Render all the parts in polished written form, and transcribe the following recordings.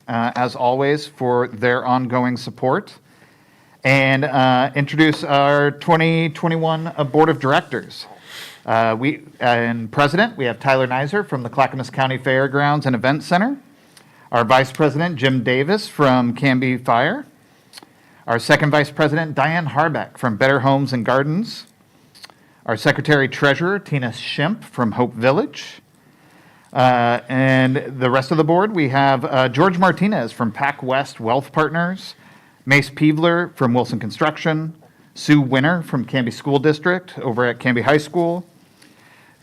as always, for their ongoing support. And introduce our 2021 Board of Directors. And President, we have Tyler Nizer from the Clackamas County Fairgrounds and Event Center. Our Vice President, Jim Davis from Canby Fire. Our Second Vice President, Diane Harbeck from Better Homes and Gardens. Our Secretary Treasurer, Tina Schimpf from Hope Village. And the rest of the board, we have George Martinez from Pac West Wealth Partners, Mace Peevler from Wilson Construction, Sue Winner from Canby School District over at Canby High School,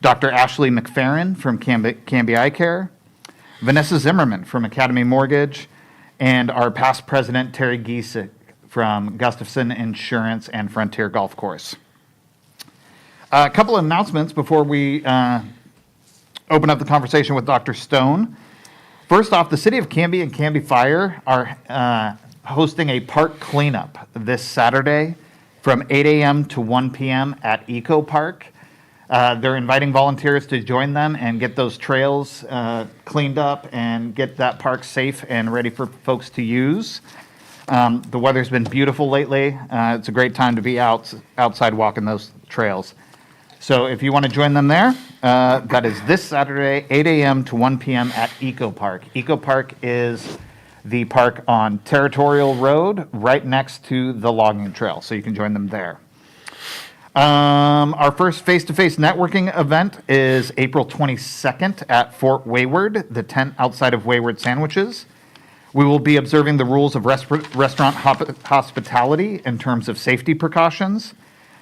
Dr. Ashley McFerrin from Canby Eye Care, Vanessa Zimmerman from Academy Mortgage, and our past president, Terry Giesick from Gustafson Insurance and Frontier Golf Course. A couple of announcements before we open up the conversation with Dr. Stone. First off, the City of Canby and Canby Fire are hosting a park cleanup this Saturday from 8 a.m. to 1 p.m. at Eco Park. They're inviting volunteers to join them and get those trails cleaned up and get that park safe and ready for folks to use. The weather's been beautiful lately. It's a great time to be outside walking those trails. So if you want to join them there, that is this Saturday, 8 a.m. to 1 p.m. at Eco Park. Eco Park is the park on Territorial Road, right next to the logging trail, so you can join them there. Our first face-to-face networking event is April 22nd at Fort Wayward, the tent outside of Wayward Sandwiches. We will be observing the rules of restaurant hospitality in terms of safety precautions.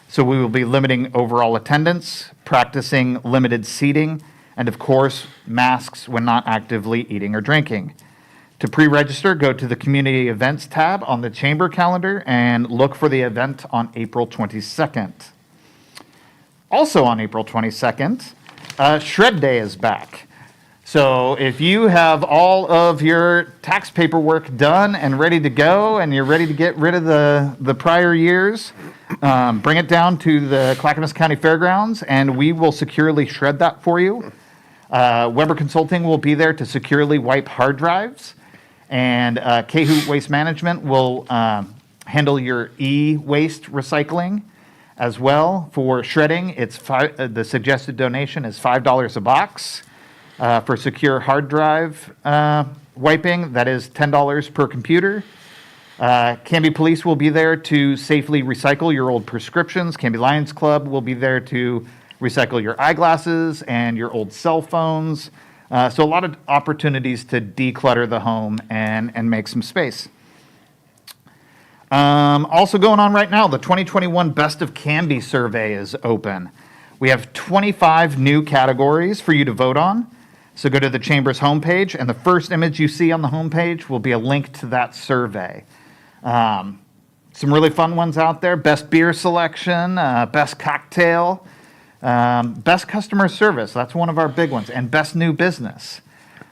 So we will be limiting overall attendance, practicing limited seating, and of course, masks when not actively eating or drinking. To pre-register, go to the Community Events tab on the Chamber calendar and look for the event on April 22nd. Also on April 22nd, Shred Day is back. So if you have all of your tax paperwork done and ready to go, and you're ready to get rid of the prior years, bring it down to the Clackamas County Fairgrounds, and we will securely shred that for you. Weber Consulting will be there to securely wipe hard drives. And Cahoot Waste Management will handle your e-waste recycling as well. For shredding, the suggested donation is $5 a box. For secure hard drive wiping, that is $10 per computer. Canby Police will be there to safely recycle your old prescriptions. Canby Lions Club will be there to recycle your eyeglasses and your old cell phones. So a lot of opportunities to declutter the home and make some space. Also going on right now, the 2021 Best of Canby survey is open. We have 25 new categories for you to vote on. So go to the Chamber's homepage, and the first image you see on the homepage will be a link to that survey. Some really fun ones out there. Best beer selection, best cocktail, best customer service, that's one of our big ones, and best new business.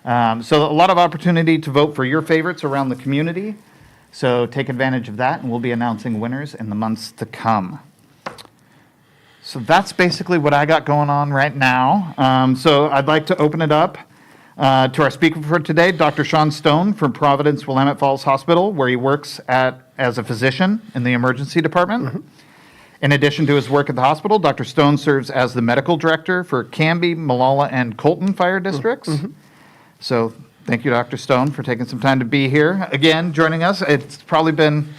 So a lot of opportunity to vote for your favorites around the community. So take advantage of that, and we'll be announcing winners in the months to come. So that's basically what I got going on right now. So I'd like to open it up to our speaker for today, Dr. Sean Stone from Providence Willamette Falls Hospital, where he works as a physician in the emergency department. Mm-hmm. In addition to his work at the hospital, Dr. Stone serves as the medical director for Canby, Molalla, and Colton fire districts. Mm-hmm. So thank you, Dr. Stone, for taking some time to be here. Again, joining us, it's probably been,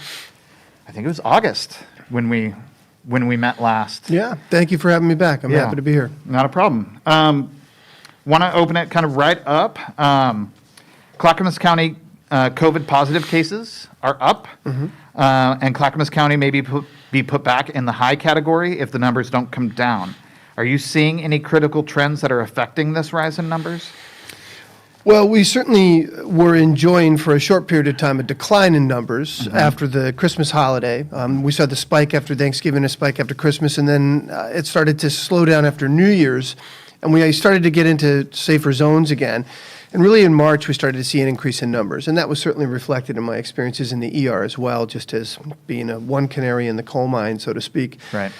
I think it was August when we met last. Yeah, thank you for having me back. I'm happy to be here. Not a problem. Want to open it kind of right up. Clackamas County COVID positive cases are up, mm-hmm. And Clackamas County may be put back in the high category if the numbers don't come down. Are you seeing any critical trends that are affecting this rise in numbers? Well, we certainly were enjoying for a short period of time a decline in numbers mm-hmm. after the Christmas holiday. We saw the spike after Thanksgiving, a spike after Christmas, and then it started to slow down after New Year's, and we started to get into safer zones again. And really in March, we started to see an increase in numbers, and that was certainly reflected in my experiences in the ER as well, just as being a one canary in the coal mine, so to speak. Right.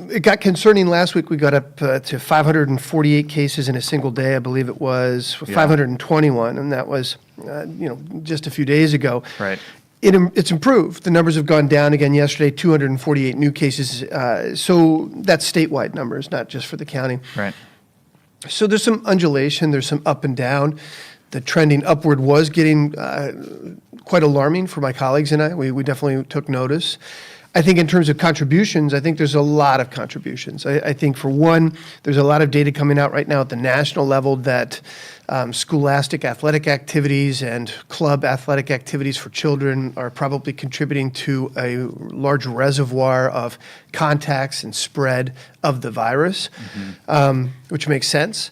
It got concerning last week. We got up to 548 cases in a single day, I believe it was, 521, and that was just a few days ago. Right. It's improved. The numbers have gone down again yesterday, 248 new cases. So that's statewide numbers, not just for the county. Right. So there's some undulation, there's some up and down. The trending upward was getting quite alarming for my colleagues and I. We definitely took notice. I think in terms of contributions, I think there's a lot of contributions. I think for one, there's a lot of data coming out right now at the national level that scholastic athletic activities and club athletic activities for children are probably contributing to a large reservoir of contacts and spread of the virus, which makes sense.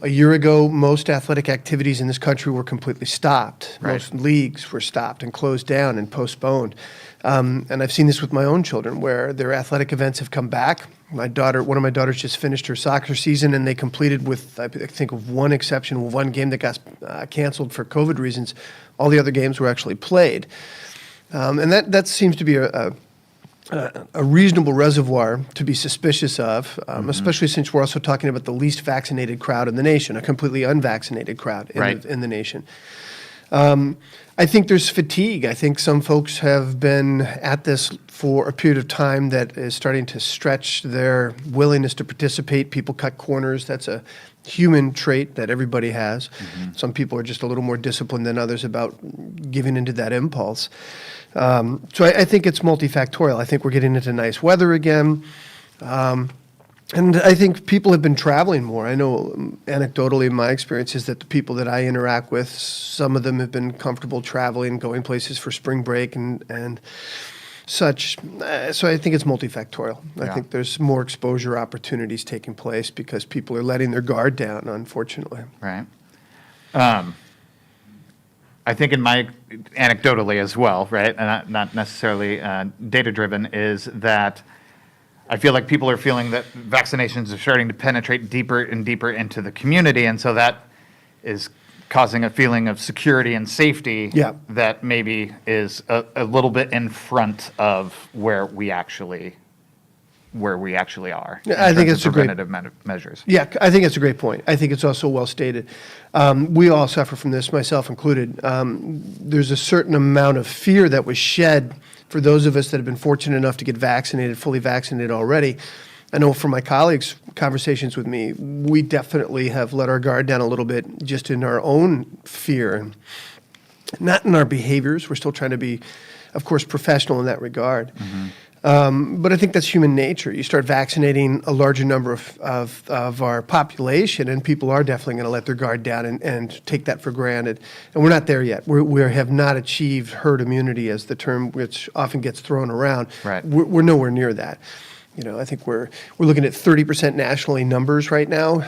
A year ago, most athletic activities in this country were completely stopped. Right. Most leagues were stopped and closed down and postponed. And I've seen this with my own children where their athletic events have come back. One of my daughters just finished her soccer season and they completed with, I think of one exception, one game that got canceled for COVID reasons. All the other games were actually played. And that seems to be a reasonable reservoir to be suspicious of, especially since we're also talking about the least vaccinated crowd in the nation, a completely unvaccinated crowd in the nation. I think there's fatigue. I think some folks have been at this for a period of time that is starting to stretch their willingness to participate. People cut corners. That's a human trait that everybody has. Some people are just a little more disciplined than others about giving into that impulse. So I think it's multifactorial. I think we're getting into nice weather again. And I think people have been traveling more. I know anecdotally my experience is that the people that I interact with, some of them have been comfortable traveling, going places for spring break and such. So I think it's multifactorial. I think there's more exposure opportunities taking place because people are letting their guard down, unfortunately. Right. I think in my, anecdotally as well, right, and not necessarily data-driven, is that I feel like people are feeling that vaccinations are starting to penetrate deeper and deeper into the community, and so that is causing a feeling of security and safety that maybe is a little bit in front of where we actually are. I think it's a great preventative measures. Yeah, I think it's a great point. I think it's also well stated. We all suffer from this, myself included. There's a certain amount of fear that was shed for those of us that have been fortunate enough to get vaccinated, fully vaccinated already. I know from my colleagues' conversations with me, we definitely have let our guard down a little bit just in our own fear, and not in our behaviors. We're still trying to be, of course, professional in that regard. But I think that's human nature. You start vaccinating a larger number of our population, and people are definitely going to let their guard down and take that for granted. And we're not there yet. We have not achieved herd immunity, as the term which often gets thrown around. Right. We're nowhere near that. I think we're looking at 30% nationally numbers right now,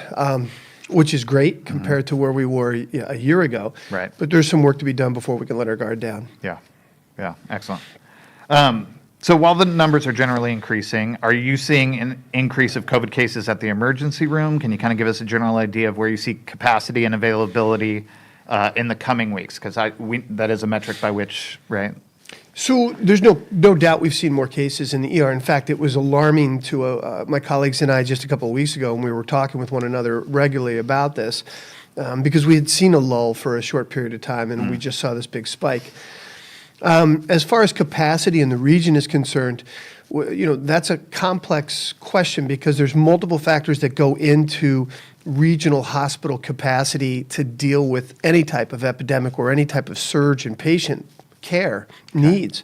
which is great compared to where we were a year ago. Right. But there's some work to be done before we can let our guard down. Yeah, excellent. So while the numbers are generally increasing, are you seeing an increase of COVID cases at the emergency room? Can you kind of give us a general idea of where you see capacity and availability in the coming weeks? Because that is a metric by which, right? So there's no doubt we've seen more cases in the ER. In fact, it was alarming to my colleagues and I just a couple of weeks ago when we were talking with one another regularly about this because we had seen a lull for a short period of time and we just saw this big spike. As far as capacity in the region is concerned, that's a complex question because there's multiple factors that go into regional hospital capacity to deal with any type of epidemic or any type of surge in patient care needs.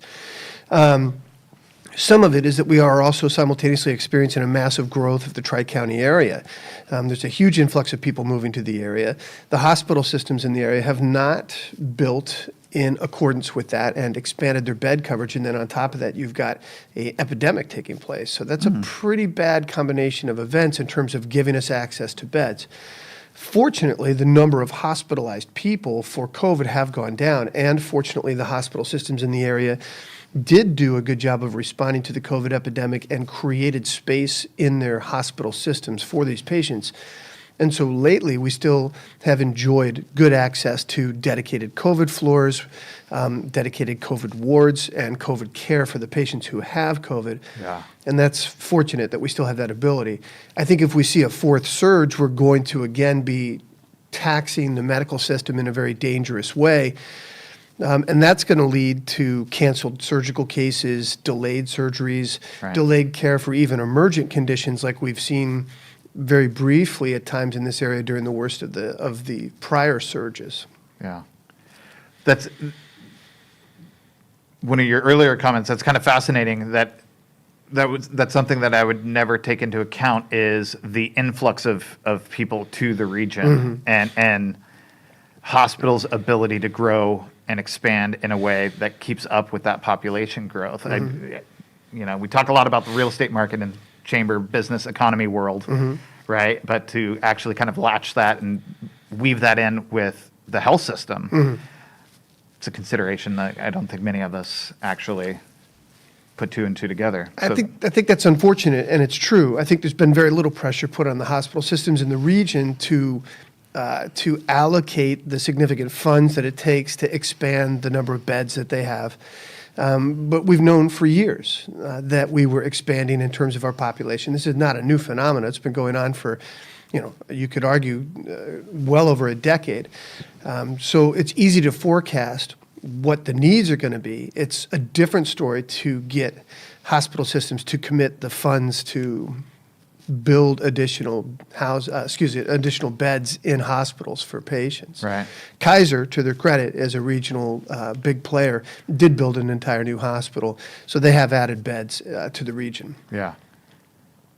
Some of it is that we are also simultaneously experiencing a massive growth of the Tri-County area. There's a huge influx of people moving to the area. The hospital systems in the area have not built in accordance with that and expanded their bed coverage. And then on top of that, you've got an epidemic taking place. So that's a pretty bad combination of events in terms of giving us access to beds. Fortunately, the number of hospitalized people for COVID have gone down, and fortunately, the hospital systems in the area did do a good job of responding to the COVID epidemic and created space in their hospital systems for these patients. And so lately, we still have enjoyed good access to dedicated COVID floors, dedicated COVID wards, and COVID care for the patients who have COVID. Yeah. And that's fortunate that we still have that ability. I think if we see a fourth surge, we're going to again be taxing the medical system in a very dangerous way. And that's going to lead to canceled surgical cases, delayed surgeries, Right. delayed care for even emergent conditions like we've seen very briefly at times in this area during the worst of the prior surges. Yeah. That's one of your earlier comments. That's kind of fascinating that's something that I would never take into account is the influx of people to the region and hospitals' ability to grow and expand in a way that keeps up with that population growth. We talk a lot about the real estate market and chamber business economy world, right? But to actually kind of latch that and weave that in with the health system, it's a consideration that I don't think many of us actually put two and two together. I think that's unfortunate, and it's true. I think there's been very little pressure put on the hospital systems in the region to allocate the significant funds that it takes to expand the number of beds that they have. But we've known for years that we were expanding in terms of our population. This is not a new phenomenon. It's been going on for, you could argue, well over a decade. So it's easy to forecast what the needs are going to be. It's a different story to get hospital systems to commit the funds to build additional beds in hospitals for patients. Right. Kaiser, to their credit, as a regional big player, did build an entire new hospital, so they have added beds to the region. Yeah,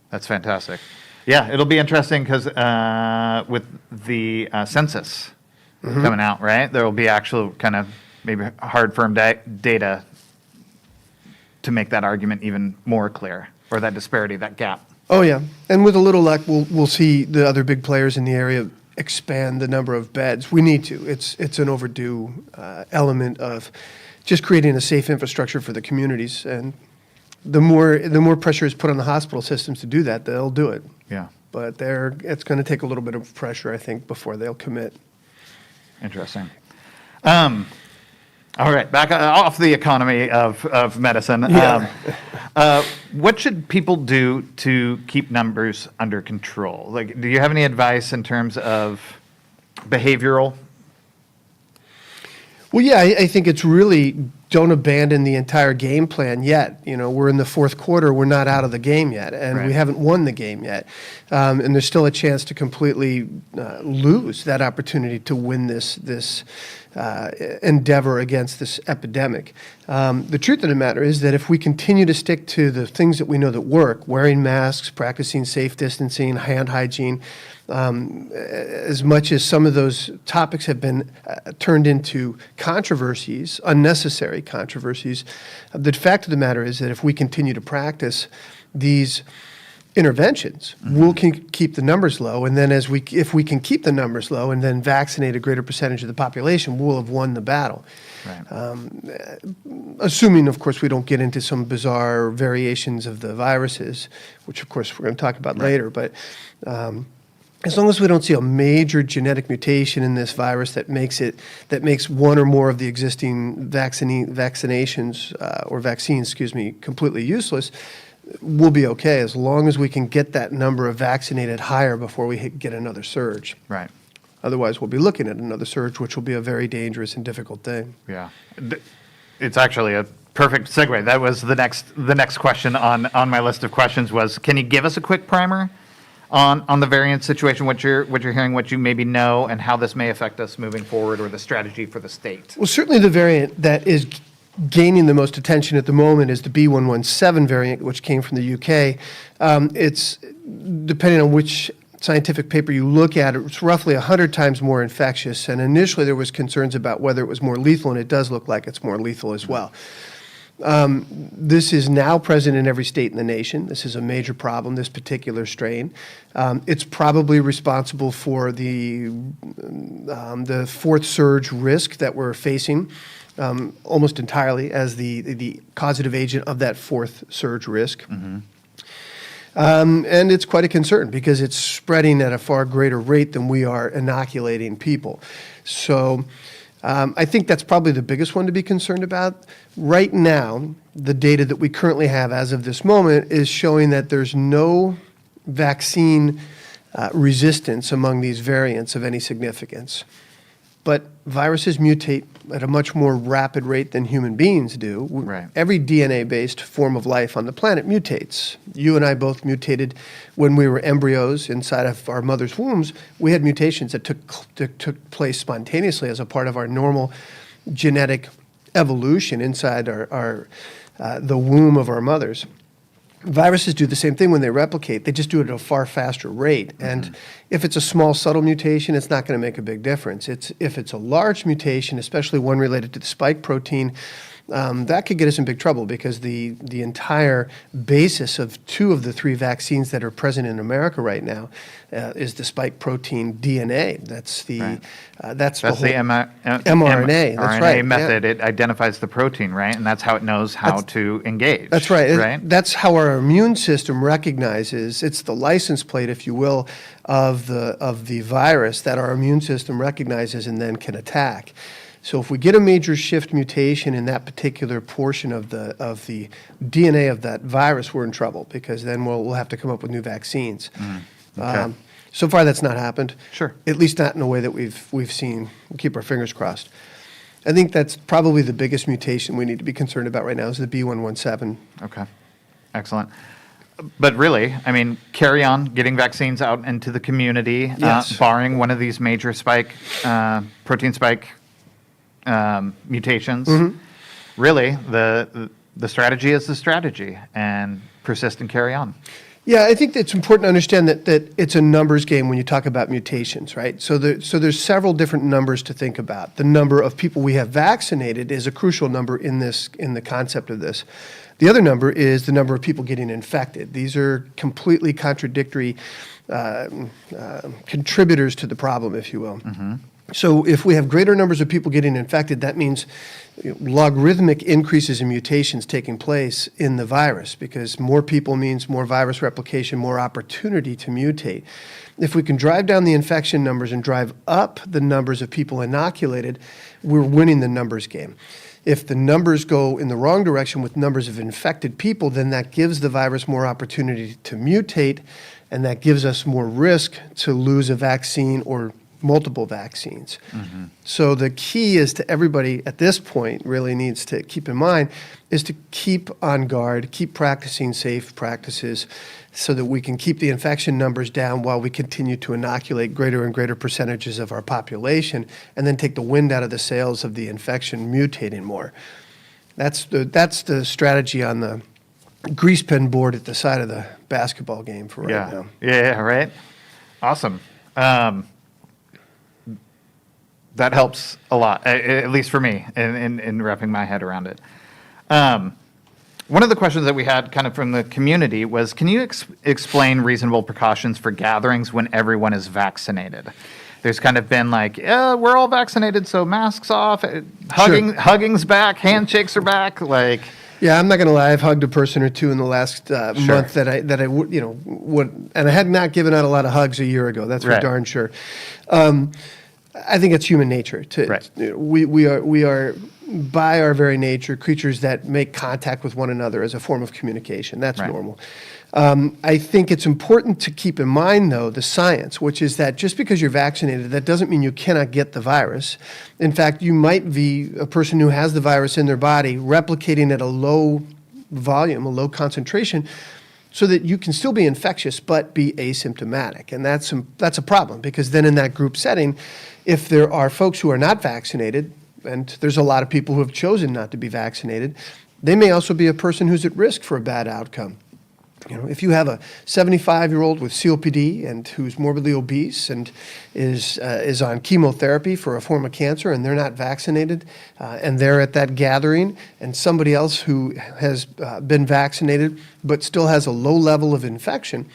that's fantastic. Yeah, it'll be interesting because with the census coming out, right, there will be actual kind of maybe hard, firm data to make that argument even more clear, or that disparity, that gap. Oh yeah, and with a little luck, we'll see the other big players in the area expand the number of beds. We need to. It's an overdue element of just creating a safe infrastructure for the communities, and the more pressure is put on the hospital systems to do that, they'll do it. Yeah. But it's going to take a little bit of pressure, I think, before they'll commit. Interesting. All right, back off the economy of medicine. Yeah. What should people do to keep numbers under control? Like, do you have any advice in terms of behavioral? Well, yeah, I think it's really don't abandon the entire game plan yet. We're in the fourth quarter. We're not out of the game yet, and Right. we haven't won the game yet. And there's still a chance to completely lose that opportunity to win this endeavor against this epidemic. The truth of the matter is that if we continue to stick to the things that we know that work, wearing masks, practicing safe distancing, hand hygiene, as much as some of those topics have been turned into controversies, unnecessary controversies, the fact of the matter is that if we continue to practice these interventions, we'll keep the numbers low, and then if we can keep the numbers low and then vaccinate a greater percentage of the population, we'll have won the battle. Right. Assuming, of course, we don't get into some bizarre variations of the viruses, which, of course, we're going to talk about later, but as long as we don't see a major genetic mutation in this virus that makes one or more of the existing vaccinations or vaccines, completely useless, we'll be okay as long as we can get that number of vaccinated higher before we get another surge. Right. Otherwise, we'll be looking at another surge, which will be a very dangerous and difficult thing. Yeah. It's actually a perfect segue. That was the next question on my list of questions was, can you give us a quick primer on the variant situation, what you're hearing, what you maybe know, and how this may affect us moving forward, or the strategy for the state? Well, certainly the variant that is gaining the most attention at the moment is the B.1.1.7 variant, which came from the UK. It's, depending on which scientific paper you look at, it's roughly 100 times more infectious, and initially there was concerns about whether it was more lethal, and it does look like it's more lethal as well. This is now present in every state in the nation. This is a major problem, this particular strain. It's probably responsible for the fourth surge risk that we're facing almost entirely as the causative agent of that fourth surge risk. And it's quite a concern because it's spreading at a far greater rate than we are inoculating people. So I think that's probably the biggest one to be concerned about. Right now, the data that we currently have as of this moment is showing that there's no vaccine resistance among these variants of any significance. But viruses mutate at a much more rapid rate than human beings do. Right. Every DNA-based form of life on the planet mutates. You and I both mutated when we were embryos inside of our mother's wombs. We had mutations that took place spontaneously as a part of our normal genetic evolution inside the womb of our mothers. Viruses do the same thing when they replicate. They just do it at a far faster rate. And if it's a small, subtle mutation, it's not going to make a big difference. If it's a large mutation, especially one related to the spike protein, that could get us in big trouble because the entire basis of 2 of the 3 vaccines that are present in America right now is the spike protein DNA. That's the Right. that's the That's whole the mRNA. That's RNA right. method. Yeah. It identifies the protein, right? And that's how it knows how to engage. That's right. Right? That's how our immune system recognizes. It's the license plate, if you will, of the virus that our immune system recognizes and then can attack. So if we get a major shift mutation in that particular portion of the DNA of that virus, we're in trouble because then we'll have to come up with new vaccines. Okay. So far, that's not happened. Sure. At least not in a way that we've seen. We'll keep our fingers crossed. I think that's probably the biggest mutation we need to be concerned about right now is the B117. Okay. Excellent. But really, I mean, carry on getting vaccines out into the community, Yes. barring one of these major protein spike mutations. Really, the strategy is the strategy, and persist and carry on. Yeah, I think it's important to understand that it's a numbers game when you talk about mutations, right? So there's several different numbers to think about. The number of people we have vaccinated is a crucial number in the concept of this. The other number is the number of people getting infected. These are completely contradictory contributors to the problem, if you will. So if we have greater numbers of people getting infected, that means logarithmic increases in mutations taking place in the virus because more people means more virus replication, more opportunity to mutate. If we can drive down the infection numbers and drive up the numbers of people inoculated, we're winning the numbers game. If the numbers go in the wrong direction with numbers of infected people, then that gives the virus more opportunity to mutate, and that gives us more risk to lose a vaccine or multiple vaccines. So the key is to everybody at this point really needs to keep in mind is to keep on guard, keep practicing safe practices so that we can keep the infection numbers down while we continue to inoculate greater and greater percentages of our population and then take the wind out of the sails of the infection mutating more. That's the strategy on the grease pen board at the side of the basketball game for right now. Yeah, right. Awesome. That helps a lot, at least for me, in wrapping my head around it. One of the questions that we had kind of from the community was, can you explain reasonable precautions for gatherings when everyone is vaccinated? There's kind of been like, yeah, we're all vaccinated, so masks off, hugging's back, handshakes are back, like... Yeah, I'm not going to lie. I've hugged a person or two in the last month that I would, and I had not given out a lot of hugs a year ago. That's for darn sure. I think it's human nature we are by our very nature creatures that make contact with one another as a form of communication. That's normal. I think it's important to keep in mind, though, the science, which is that just because you're vaccinated, that doesn't mean you cannot get the virus. In fact, you might be a person who has the virus in their body replicating at a low volume, a low concentration, so that you can still be infectious but be asymptomatic. And that's a problem because then in that group setting, if there are folks who are not vaccinated, and there's a lot of people who have chosen not to be vaccinated, they may also be a person who's at risk for a bad outcome. If you have a 75-year-old with COPD and who's morbidly obese and is on chemotherapy for a form of cancer and they're not vaccinated and they're at that gathering and somebody else who has been vaccinated but still has a low level of infection,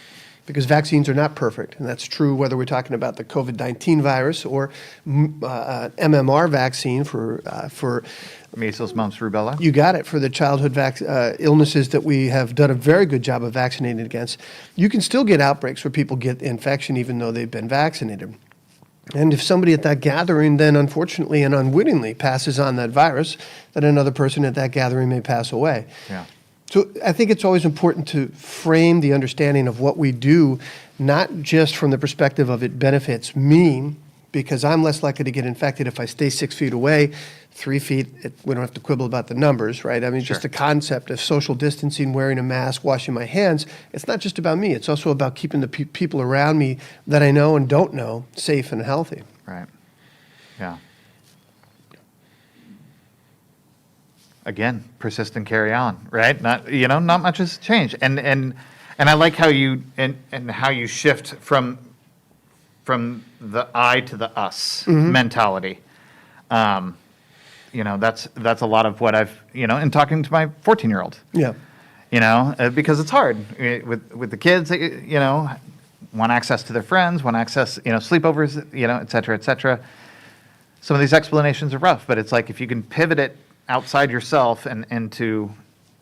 because vaccines are not perfect, and that's true whether we're talking about the COVID-19 virus or MMR vaccine for measles, mumps, rubella. You got it, for the childhood illnesses that we have done a very good job of vaccinating against. You can still get outbreaks where people get infection even though they've been vaccinated. And if somebody at that gathering then unfortunately and unwittingly passes on that virus, then another person at that gathering may pass away. Yeah. So I think it's always important to frame the understanding of what we do, not just from the perspective of it benefits me, because I'm less likely to get infected if I stay 6 feet away, 3 feet, we don't have to quibble about the numbers, right? I mean, just the concept of social distancing, wearing a mask, washing my hands, it's not just about me. It's also about keeping the people around me that I know and don't know safe and healthy. Right. Yeah. Again, persist and carry on, right? Not much has changed. And I like how you and how you shift from the I to the us mentality. That's a lot of what I've, in talking to my 14-year-old. Yeah. Because it's hard with the kids, want access to their friends, want access, sleepovers, et cetera, et cetera. Some of these explanations are rough, but it's like if you can pivot it outside yourself and into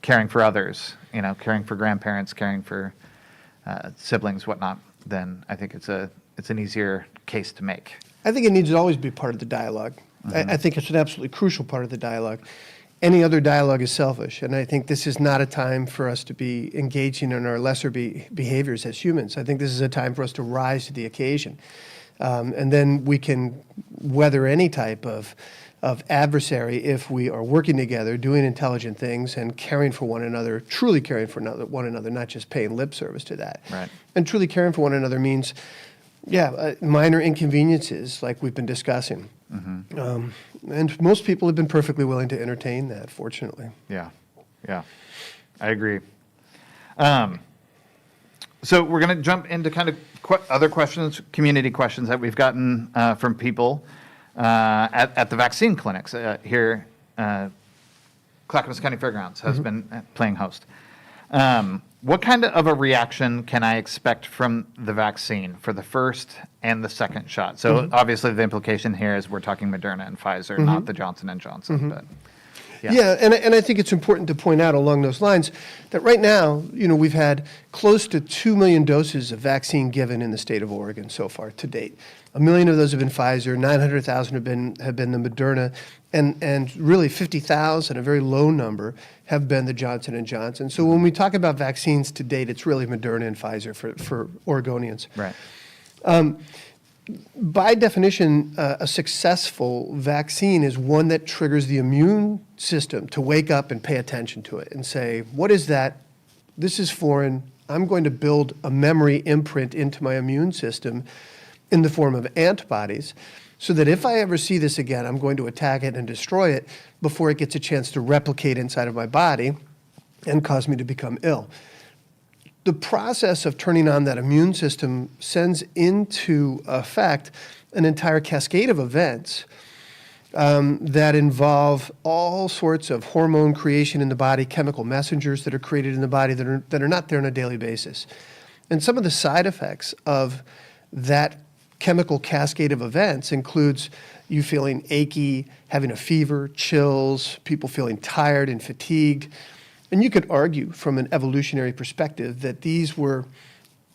caring for others, caring for grandparents, caring for siblings, whatnot, then I think it's an easier case to make. I think it needs to always be part of the dialogue. I think it's an absolutely crucial part of the dialogue. Any other dialogue is selfish, and I think this is not a time for us to be engaging in our lesser behaviors as humans. I think this is a time for us to rise to the occasion. And then we can weather any type of adversary if we are working together, doing intelligent things, and caring for one another, truly caring for one another, not just paying lip service to that. Right. And truly caring for one another means, minor inconveniences like we've been discussing. And most people have been perfectly willing to entertain that, fortunately. Yeah, I agree. So we're going to jump into kind of other questions, community questions that we've gotten from people at the vaccine clinics here. Clackamas County Fairgrounds has been playing host. What kind of a reaction can I expect from the vaccine for the first and the second shot? So obviously the implication here is we're talking Moderna and Pfizer, not the Johnson & Johnson. But and I think it's important to point out along those lines that right now, we've had close to 2 million doses of vaccine given in the state of Oregon so far to date. 1 million of those have been Pfizer, 900,000 have been the Moderna, and really 50,000, a very low number, have been the Johnson & Johnson. So when we talk about vaccines to date, it's really Moderna and Pfizer for Oregonians. Right. By definition, a successful vaccine is one that triggers the immune system to wake up and pay attention to it and say, what is that? This is foreign. I'm going to build a memory imprint into my immune system in the form of antibodies so that if I ever see this again, I'm going to attack it and destroy it before it gets a chance to replicate inside of my body and cause me to become ill. The process of turning on that immune system sends into effect an entire cascade of events that involve all sorts of hormone creation in the body, chemical messengers that are created in the body that are not there on a daily basis. And some of the side effects of that chemical cascade of events includes you feeling achy, having a fever, chills, people feeling tired and fatigued. And you could argue from an evolutionary perspective that these were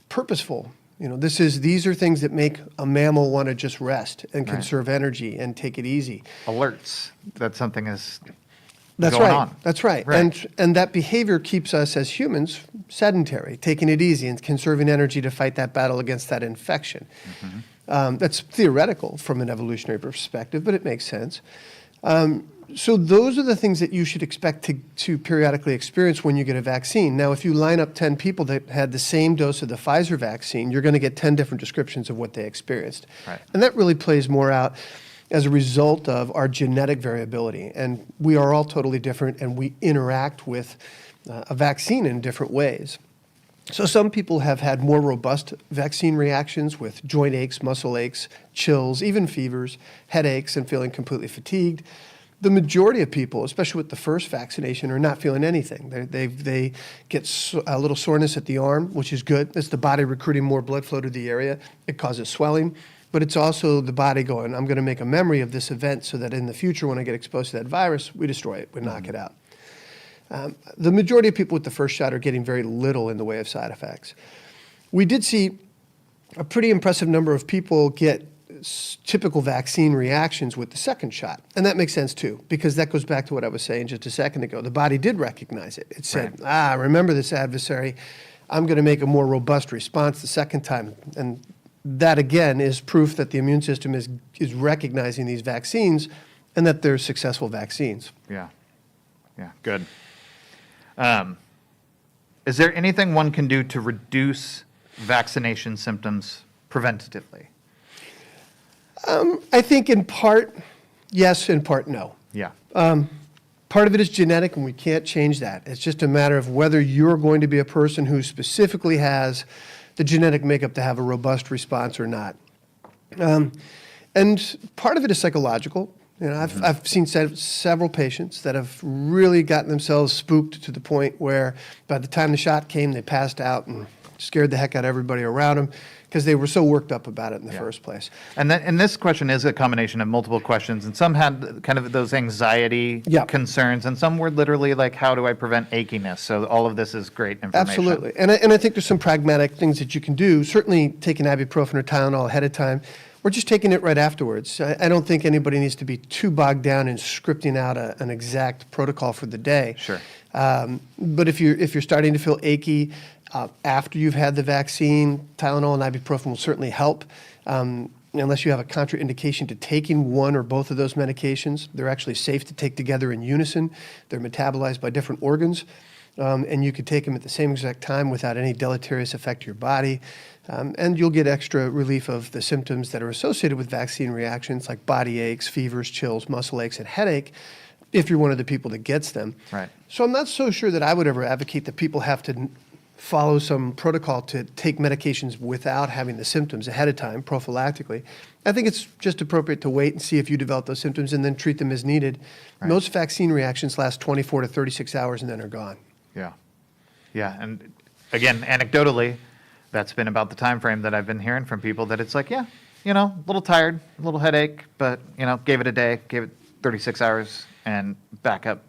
purposeful. These are things that make a mammal want to just rest and conserve energy and take it easy. Alerts that something is going on. That's right. And that behavior keeps us as humans sedentary, taking it easy and conserving energy to fight that battle against that infection. That's theoretical from an evolutionary perspective, but it makes sense. So those are the things that you should expect to periodically experience when you get a vaccine. Now, if you line up 10 people that had the same dose of the Pfizer vaccine, you're going to get 10 different descriptions of what they experienced. Right. And that really plays more out as a result of our genetic variability. And we are all totally different, and we interact with a vaccine in different ways. So some people have had more robust vaccine reactions with joint aches, muscle aches, chills, even fevers, headaches, and feeling completely fatigued. The majority of people, especially with the first vaccination, are not feeling anything. They get a little soreness at the arm, which is good. It's the body recruiting more blood flow to the area. It causes swelling, but it's also the body going, I'm going to make a memory of this event so that in the future when I get exposed to that virus, we destroy it, we knock it out. The majority of people with the first shot are getting very little in the way of side effects. We did see a pretty impressive number of people get typical vaccine reactions with the second shot. And that makes sense too, because that goes back to what I was saying just a second ago. The body did recognize it. It said, remember this adversary. I'm going to make a more robust response the second time. And that, again, is proof that the immune system is recognizing these vaccines and that they're successful vaccines. Yeah. Yeah, good. Is there anything one can do to reduce vaccination symptoms preventatively? I think in part, yes, in part, no. Yeah. Part of it is genetic, and we can't change that. It's just a matter of whether you're going to be a person who specifically has the genetic makeup to have a robust response or not. And part of it is psychological. You know, I've seen several patients that have really gotten themselves spooked to the point where by the time the shot came, they passed out and scared the heck out of everybody around them because they were so worked up about it in the first place. And this question is a combination of multiple questions, and some had kind of those anxiety concerns, and some were literally like, how do I prevent achiness? So all of this is great information. Absolutely. And I think there's some pragmatic things that you can do. Certainly taking ibuprofen or Tylenol ahead of time, or just taking it right afterwards. I don't think anybody needs to be too bogged down in scripting out an exact protocol for the day. Sure. But if you're starting to feel achy after you've had the vaccine, Tylenol and ibuprofen will certainly help. Unless you have a contraindication to taking one or both of those medications, they're actually safe to take together in unison. They're metabolized by different organs, and you could take them at the same exact time without any deleterious effect to your body. And you'll get extra relief of the symptoms that are associated with vaccine reactions like body aches, fevers, chills, muscle aches, and headache if you're one of the people that gets them. Right. So I'm not so sure that I would ever advocate that people have to follow some protocol to take medications without having the symptoms ahead of time, prophylactically. I think it's just appropriate to wait and see if you develop those symptoms and then treat them as needed. Right. Most vaccine reactions last 24 to 36 hours and then are gone. Yeah. Yeah. And again, anecdotally, that's been about the time frame that I've been hearing from people that it's like, yeah, you know, a little tired, a little headache, but, you know, gave it a day, gave it 36 hours and back up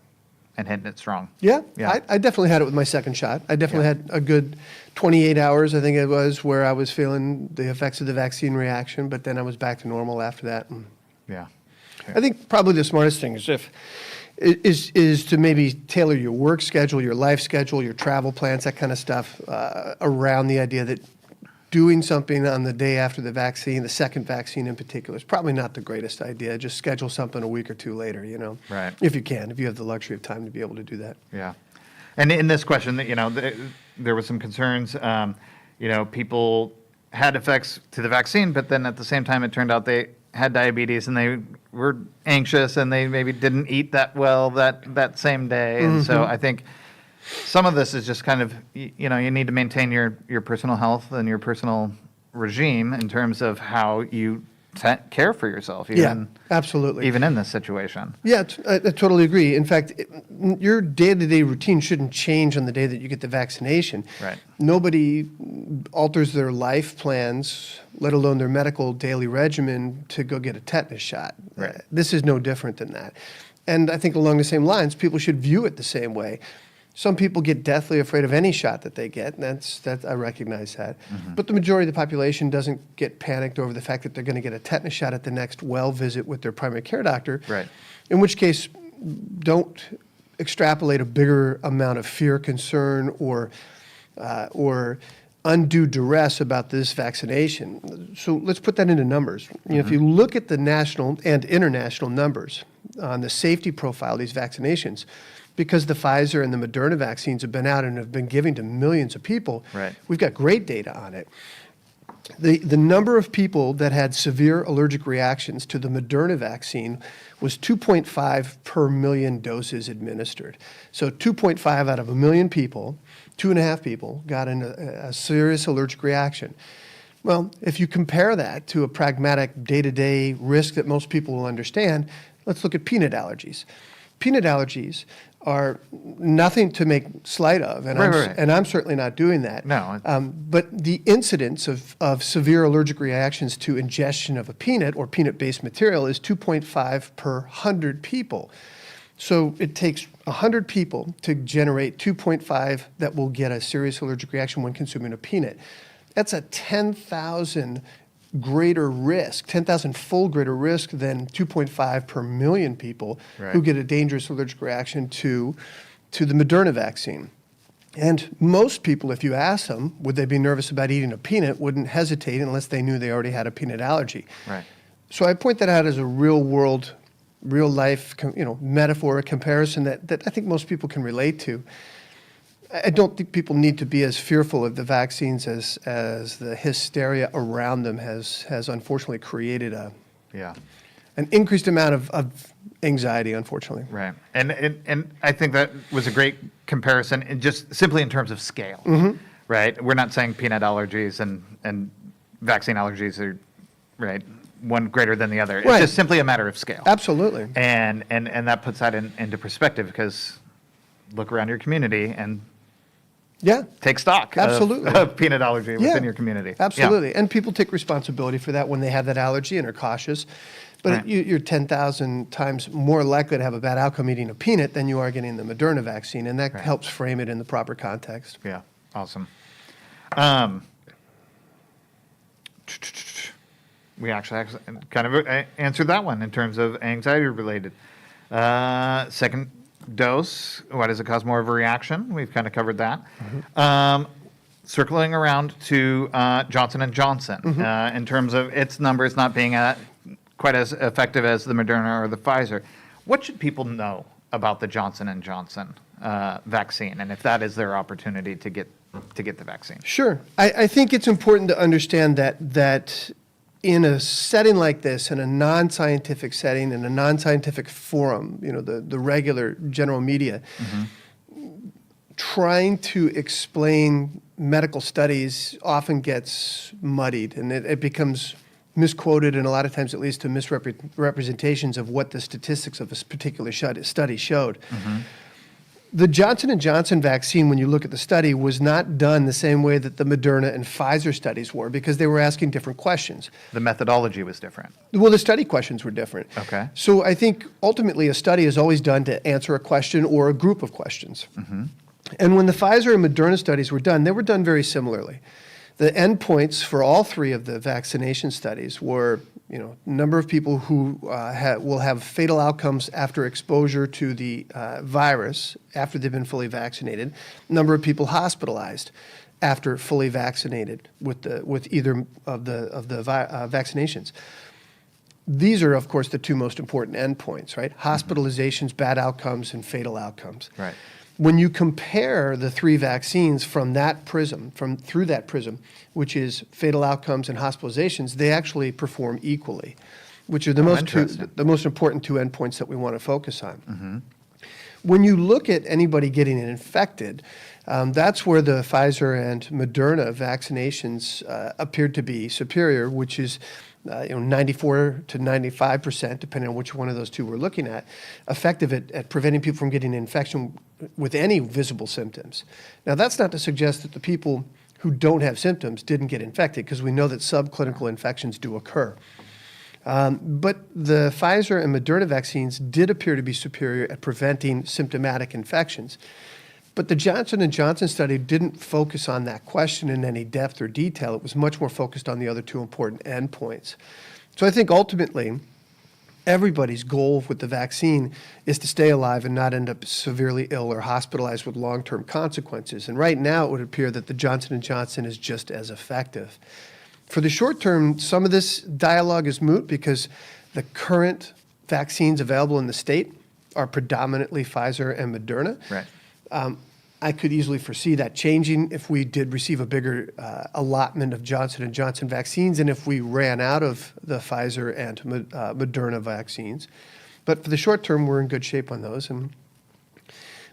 and hitting it strong. Yeah, Yeah. I definitely had it with my second shot. I definitely had a good 28 hours, I think it was, where I was feeling the effects of the vaccine reaction, but then I was back to normal after that. And Yeah. I think probably the smartest thing is to maybe tailor your work schedule, your life schedule, your travel plans, that kind of stuff, around the idea that doing something on the day after the vaccine, the second vaccine in particular, is probably not the greatest idea. Just schedule something a week or two later, you know. Right. If you can, if you have the luxury of time to be able to do that. Yeah. And in this question, you know, there was some concerns. You know, people had effects to the vaccine, but then at the same time, it turned out they had diabetes and they were anxious and they maybe didn't eat that well that same day. And so I think some of this is just kind of, you know, you need to maintain your personal health and your personal regime in terms of how you care for yourself, even, absolutely. even in this situation. Yeah, I totally agree. In fact, your day-to-day routine shouldn't change on the day that you get the vaccination. Right. Nobody alters their life plans, let alone their medical daily regimen, to go get a tetanus shot. Right. This is no different than that. And I think along the same lines, people should view it the same way. Some people get deathly afraid of any shot that they get, and that I recognize that. But the majority of the population doesn't get panicked over the fact that they're going to get a tetanus shot at the next well visit with their primary care doctor. Right. In which case, don't extrapolate a bigger amount of fear, concern, or undue duress about this vaccination. So let's put that into numbers. You know, if you look at the national and international numbers on the safety profile of these vaccinations, because the Pfizer and the Moderna vaccines have been out and have been given to millions of people, Right. we've got great data on it. The number of people that had severe allergic reactions to the Moderna vaccine was 2.5 per million doses administered. So 2.5 out of a million people, 2.5 people got a serious allergic reaction. Well, if you compare that to a pragmatic day-to-day risk that most people will understand, let's look at peanut allergies. Peanut allergies are nothing to make slight of, and, Right. and I'm certainly not doing that. No. But the incidence of severe allergic reactions to ingestion of a peanut or peanut-based material is 2.5 per 100 people. So it takes 100 people to generate 2.5 that will get a serious allergic reaction when consuming a peanut. That's a 10,000 greater risk, 10,000-fold greater risk than 2.5 per million people Right. who get a dangerous allergic reaction to the Moderna vaccine. And most people, if you ask them, would they be nervous about eating a peanut, wouldn't hesitate unless they knew they already had a peanut allergy. Right. So I point that out as a real world, real life, metaphor, a comparison that I think most people can relate to. I don't think people need to be as fearful of the vaccines as the hysteria around them has unfortunately created Yeah. an increased amount of anxiety, unfortunately. Right. And I think that was a great comparison, and just simply in terms of scale. Right. We're not saying peanut allergies and vaccine allergies are right one greater than the other. It's Right. just simply a matter of scale. Absolutely. And that puts that into perspective, because look around your community and Yeah. take stock Absolutely. of peanut allergy Yeah. within your community. Yeah. Absolutely. And people take responsibility for that when they have that allergy and are cautious. But Right. you're 10,000 times more likely to have a bad outcome eating a peanut than you are getting the Moderna vaccine, and that Right. helps frame it in the proper context. Yeah, awesome. We actually kind of answered that one in terms of anxiety related. Second dose, why does it cause more of a reaction? We've kind of covered that. Circling around to Johnson & Johnson in terms of its numbers not being quite as effective as the Moderna or the Pfizer. What should people know about the Johnson & Johnson vaccine, and if that is their opportunity to get the vaccine? Sure. I think it's important to understand that in a setting like this, in a non-scientific setting, in a non-scientific forum, the regular general media, trying to explain medical studies often gets muddied, and it becomes misquoted, and a lot of times it leads to misrepresentations of what the statistics of a particular study showed. The Johnson & Johnson vaccine, when you look at the study, was not done the same way that the Moderna and Pfizer studies were, because they were asking different questions. The methodology was different. Well, the study questions were different. Okay. So I think ultimately a study is always done to answer a question or a group of questions. And when the Pfizer and Moderna studies were done, they were done very similarly. The endpoints for all three of the vaccination studies were, number of people who will have fatal outcomes after exposure to the virus after they've been fully vaccinated, number of people hospitalized after fully vaccinated with either of the vaccinations. These are, of course, the two most important endpoints, right? Hospitalizations, bad outcomes, and fatal outcomes. Right. When you compare the three vaccines through that prism, which is fatal outcomes and hospitalizations, they actually perform equally, which are the most important two endpoints that we want to focus on. When you look at anybody getting infected, that's where the Pfizer and Moderna vaccinations appeared to be superior, which is 94 to 95%, depending on which one of those two we're looking at, effective at preventing people from getting an infection with any visible symptoms. Now, that's not to suggest that the people who don't have symptoms didn't get infected, because we know that subclinical infections do occur. But the Pfizer and Moderna vaccines did appear to be superior at preventing symptomatic infections. But the Johnson & Johnson study didn't focus on that question in any depth or detail. It was much more focused on the other two important endpoints. So I think ultimately, everybody's goal with the vaccine is to stay alive and not end up severely ill or hospitalized with long-term consequences. And right now, it would appear that the Johnson & Johnson is just as effective. For the short term, some of this dialogue is moot because the current vaccines available in the state are predominantly Pfizer and Moderna. Right. I could easily foresee that changing if we did receive a bigger allotment of Johnson & Johnson vaccines and if we ran out of the Pfizer and Moderna vaccines. But for the short term, we're in good shape on those.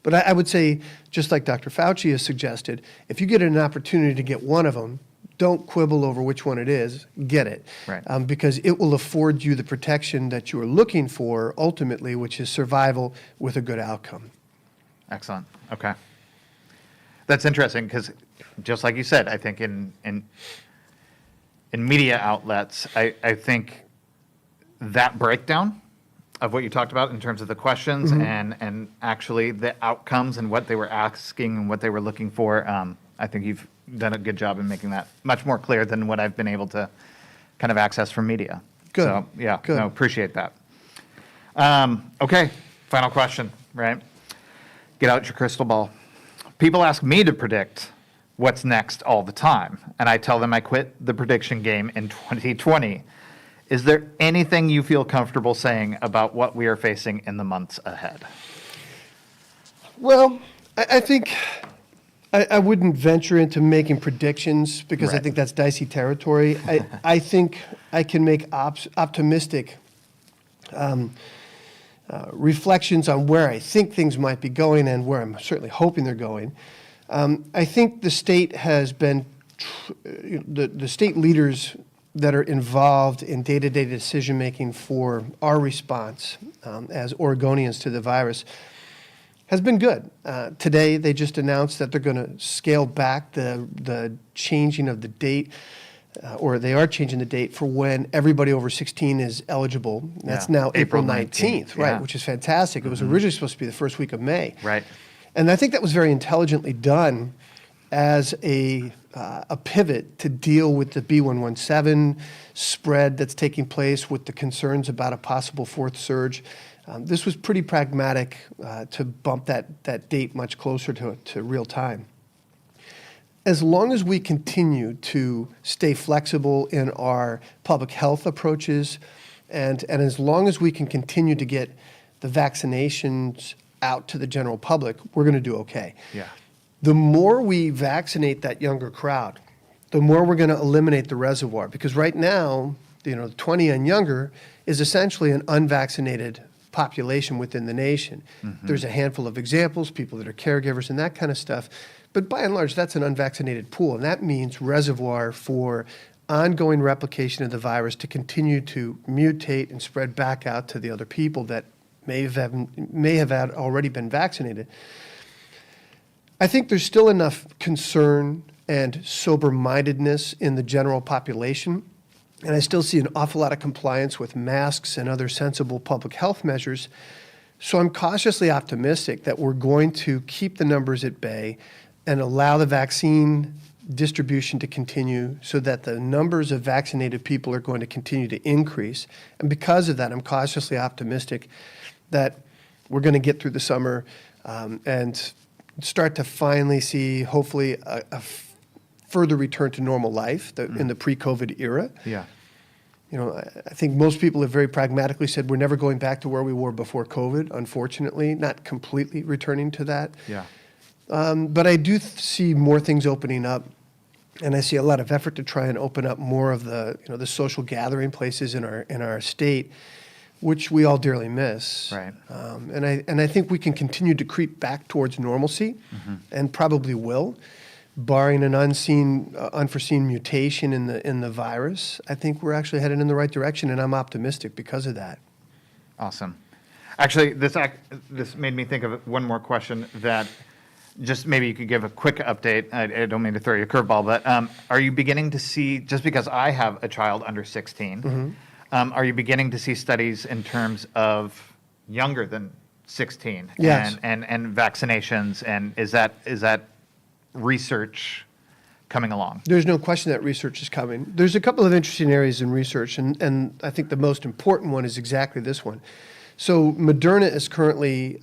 But I would say, just like Dr. Fauci has suggested, if you get an opportunity to get one of them, don't quibble over which one it is, get it. Right. Because it will afford you the protection that you are looking for ultimately, which is survival with a good outcome. Excellent. Okay. That's interesting because, just like you said, I think in media outlets, I think that breakdown of what you talked about in terms of the questions and actually the outcomes and what they were asking and what they were looking for, I think you've done a good job in making that much more clear than what I've been able to kind of access from media. Good. So, yeah, Good. no, appreciate that. Okay, final question, right? Get out your crystal ball. People ask me to predict what's next all the time, and I tell them I quit the prediction game in 2020. Is there anything you feel comfortable saying about what we are facing in the months ahead? Well, I think I wouldn't venture into making predictions because I Right. think that's dicey territory. I think I can make optimistic reflections on where I think things might be going and where I'm certainly hoping they're going. I think the state has been, the state leaders that are involved in day-to-day decision-making for our response as Oregonians to the virus has been good. Today, they just announced that they're going to scale back the changing of the date, or they are changing the date for when everybody over 16 is eligible. That's Yeah. now April April 19th, right, yeah. which is fantastic. It was originally supposed to be the first week of May. Right. And I think that was very intelligently done as a pivot to deal with the B117 spread that's taking place with the concerns about a possible fourth surge. This was pretty pragmatic to bump that date much closer to real time. As long as we continue to stay flexible in our public health approaches, and as long as we can continue to get the vaccinations out to the general public, we're going to do okay. Yeah. The more we vaccinate that younger crowd, the more we're going to eliminate the reservoir. Because right now, 20 and younger is essentially an unvaccinated population within the nation. There's a handful of examples, people that are caregivers and that kind of stuff. But by and large, that's an unvaccinated pool. And that means reservoir for ongoing replication of the virus to continue to mutate and spread back out to the other people that may have had already been vaccinated. I think there's still enough concern and sober-mindedness in the general population, and I still see an awful lot of compliance with masks and other sensible public health measures. So I'm cautiously optimistic that we're going to keep the numbers at bay and allow the vaccine distribution to continue so that the numbers of vaccinated people are going to continue to increase. And because of that, I'm cautiously optimistic that we're going to get through the summer and start to finally see, hopefully, a further return to normal life in the pre-COVID era. Yeah. I think most people have very pragmatically said we're never going back to where we were before COVID, unfortunately, not completely returning to that. Yeah. But I do see more things opening up, and I see a lot of effort to try and open up more of the social gathering places in our state, which we all dearly miss. Right. And I think we can continue to creep back towards normalcy, and probably will, barring an unforeseen mutation in the virus. I think we're actually headed in the right direction, and I'm optimistic because of that. Awesome. Actually, this made me think of one more question that just maybe you could give a quick update. I don't mean to throw you a curveball, but are you beginning to see, just because I have a child under 16, are you beginning to see studies in terms of younger than 16 Yes. and vaccinations, and is that research coming along? There's no question that research is coming. There's a couple of interesting areas in research, and I think the most important one is exactly this one. So Moderna is currently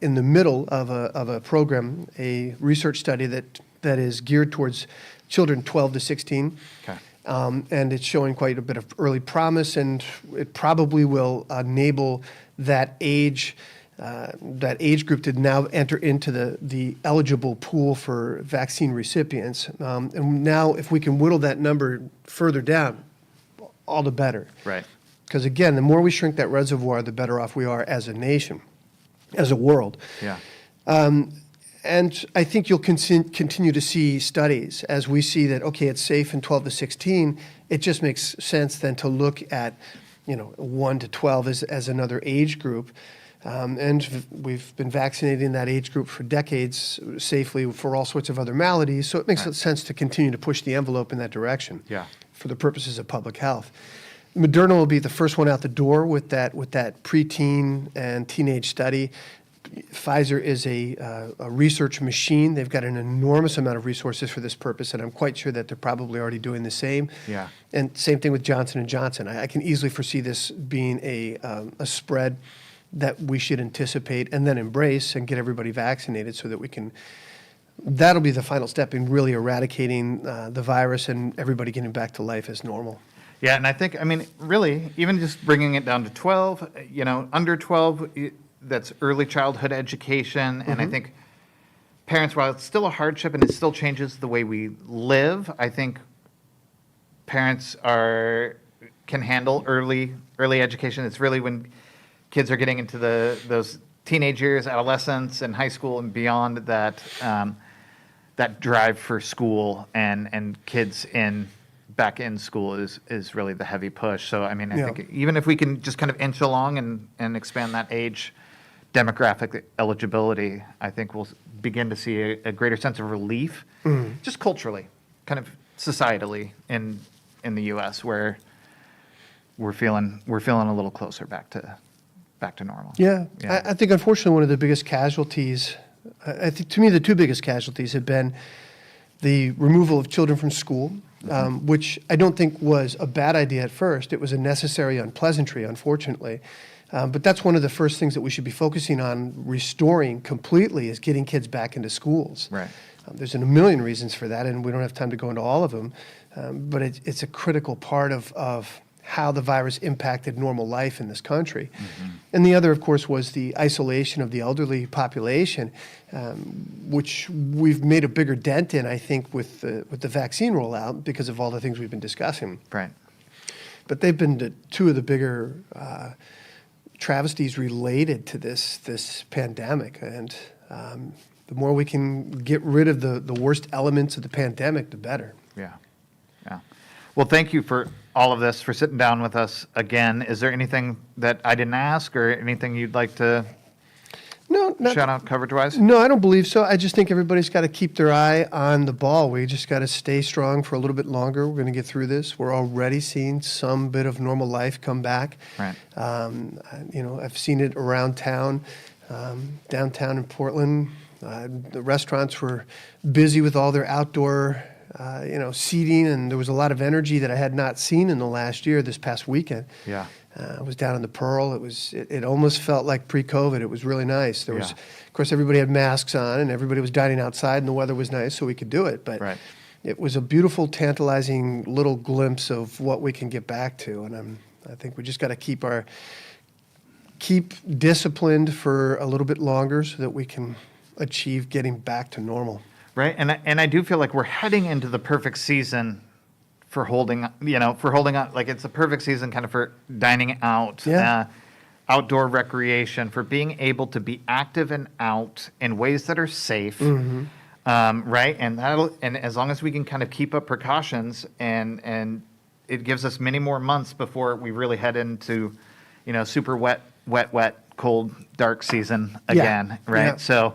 in the middle of a program, a research study that is geared towards children 12 to 16. Okay. And it's showing quite a bit of early promise, and it probably will enable that age group to now enter into the eligible pool for vaccine recipients. And now, if we can whittle that number further down, all the better. Right. Because again, the more we shrink that reservoir, the better off we are as a nation, as a world. Yeah. And I think you'll continue to see studies as we see that, okay, it's safe in 12 to 16. It just makes sense then to look at, 1 to 12 as another age group. And we've been vaccinating that age group for decades safely for all sorts of other maladies. So it makes sense to continue to push the envelope in that direction for the purposes of public health. Moderna will be the first one out the door with that preteen and teenage study. Pfizer is a research machine. They've got an enormous amount of resources for this purpose, and I'm quite sure that they're probably already doing the same. Yeah. And same thing with Johnson & Johnson. I can easily foresee this being a spread that we should anticipate and then embrace and get everybody vaccinated so that we can, that'll be the final step in really eradicating the virus and everybody getting back to life as normal. Yeah, and I think, I mean, really, even just bringing it down to 12, under 12, that's early childhood education. And I think parents, while it's still a hardship and it still changes the way we live, I think parents can handle early education. It's really when kids are getting into those teenage years, adolescence, and high school and beyond that that drive for school and kids back in school is really the heavy push. So, I mean, I think even if we can just kind of inch along and expand that age demographic eligibility, I think we'll begin to see a greater sense of relief, just culturally, kind of societally in the U.S., where we're feeling a little closer back to normal. Yeah, Yeah. I think unfortunately one of the biggest casualties, I think to me the two biggest casualties have been the removal of children from school, which I don't think was a bad idea at first. It was a necessary unpleasantry, unfortunately. But that's one of the first things that we should be focusing on restoring completely is getting kids back into schools. Right. There's a million reasons for that, and we don't have time to go into all of them. But it's a critical part of how the virus impacted normal life in this country. And the other, of course, was the isolation of the elderly population, which we've made a bigger dent in, I think, with the vaccine rollout because of all the things we've been discussing. Right. But they've been two of the bigger travesties related to this pandemic. And the more we can get rid of the worst elements of the pandemic, the better. Yeah. Yeah. Well, thank you for all of this, for sitting down with us again. Is there anything that I didn't ask or anything you'd like to shout out coverage-wise? No, I don't believe so. I just think everybody's got to keep their eye on the ball. We just got to stay strong for a little bit longer. We're going to get through this. We're already seeing some bit of normal life come back. Right. I've seen it around town, downtown in Portland. The restaurants were busy with all their outdoor seating, and there was a lot of energy that I had not seen in the last year, this past weekend. Yeah. I was down in the Pearl. It almost felt like pre-COVID. It was really nice. There was, Yeah. of course, everybody had masks on, and everybody was dining outside, and the weather was nice, so we could do it. But Right. it was a beautiful, tantalizing little glimpse of what we can get back to. And I think we just got to keep disciplined for a little bit longer so that we can achieve getting back to normal. Right. And I do feel like we're heading into the perfect season for holding on. Like it's a perfect season kind of for dining out, Yeah. Outdoor recreation, for being able to be active and out in ways that are safe. Right. And as long as we can kind of keep up precautions and it gives us many more months before we really head into, super wet, cold, dark season again. Right. Yeah. So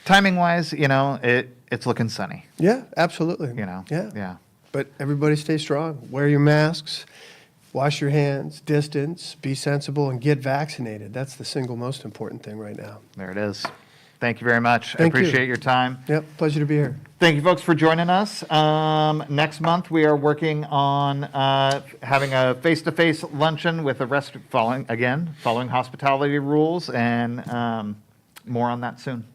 timing wise, it's looking sunny. Yeah, absolutely. Yeah. But everybody stay strong. Wear your masks, wash your hands, distance, be sensible, and get vaccinated. That's the single most important thing right now. There it is. Thank you very much. Thank I you. appreciate your time. Yep, pleasure to be here. Thank you, folks, for joining us. Next month, we are working on having a face-to-face luncheon with following hospitality rules, and more on that soon.